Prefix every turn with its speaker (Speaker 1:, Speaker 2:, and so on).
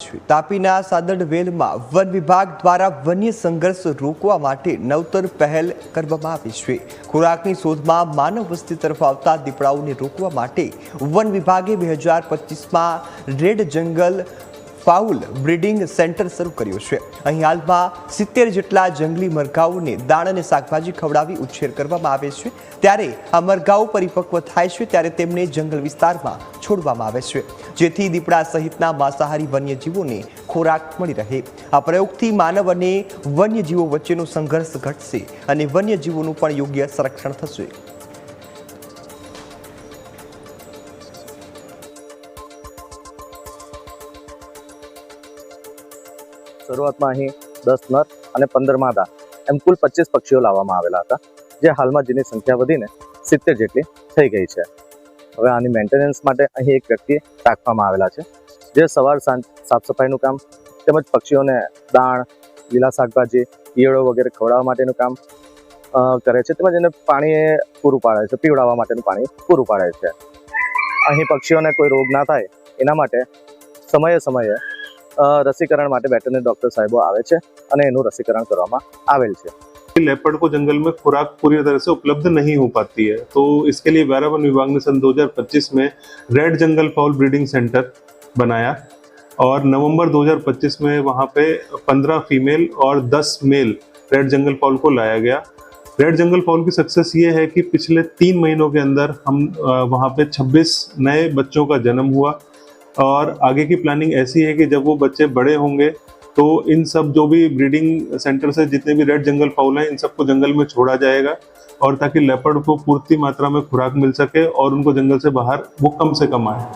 Speaker 1: છે। તાપીના સાદડ વેલમાં વન વિભાગ દ્વારા વન્ય સંઘર્ષ રોકવા માટે નવતર પહેલ કરવામાં આવી છે। ખોરાકની શોધમાં માનવ વસ્તી તરફ આવતા દીપડાઓને રોકવા માટે વન વિભાગે 2025માં રેડ જંગલ ફાઉલ બ્રીડિંગ સેન્ટર શરૂ કર્યો છે। અહીં હાલમાં 70 જેટલા જંગલી મરઘાઓને દાણ અને શાકભાજી ખવડાવી ઉછેર કરવામાં આવે છે। ત્યારે આ મરઘાઓ પરિપક્વ થાય છે ત્યારે તેમને જંગલ વિસ્તારમાં છોડવામાં આવે છે, જેથી દીપડા સહિતના માંસાહારી વન્યજીવોને ખોરાક મળી રહે। આ પ્રયોગથી માનવ અને વન્યજીવો વચ્ચેનો સંઘર્ષ ઘટશે અને વન્યજીવોનું પણ યોગ્ય સંરક્ષણ થશે।
Speaker 2: શરૂઆતમાં અહીં 10 નર અને 15 માદા એમ કુલ 25 પક્ષીઓ લાવવામાં આવેલા હતા, જે હાલમાં જેની સંખ્યા વધીને 70 જેટલી થઈ ગઈ છે। હવે આની મેન્ટેનન્સ માટે અહીં એક વ્યક્તિ રાખવામાં આવેલા છે, જે સવાર સાંજ સાફ સફાઈનું કામ તેમજ પક્ષીઓને દાણ, લીલા શાકભાજી, ઈયળો વગેરે ખવડાવવા માટેનું કામ કરે છે, તેમજ એને પાણી પૂરું પાડે છે, પીવડાવવા માટેનું પાણી પૂરું પાડે છે। અહીં પક્ષીઓને કોઈ રોગ ના થાય એના માટે સમયે સમયે रसीकरण माटे वेटरनरी डॉक्टर साहिबो आवे छे अने एनुं रसीकरण करवामां आवेल छे।
Speaker 3: लेपर्ड को जंगल में खुराक पूरी तरह से उपलब्ध नहीं हो पाती है, तो इसके लिए व्यारा वन विभाग ने सन 2025 में रेड जंगल फाउल ब्रीडिंग सेंटर बनाया और नवंबर 2025 में वहाँ पे 15 फीमेल और 10 मेल रेड जंगल फाउल को लाया गया। रेड जंगल फाउल की सक्सेस ये है कि पिछले 3 महीनों के अंदर हम वहाँ पे 26 नए बच्चों का जन्म हुआ और आगे की प्लानिंग ऐसी है कि जब वो बच्चे बड़े होंगे तो इन सब जो भी ब्रीडिंग सेंटर से जितने भी रेड जंगल फाउल हैं इन सबको जंगल में छोड़ा जाएगा, और ताकि लेपर्ड को पूर्ति मात्रा में खुराक मिल सके और उनको जंगल से बाहर वो कम से कम आए।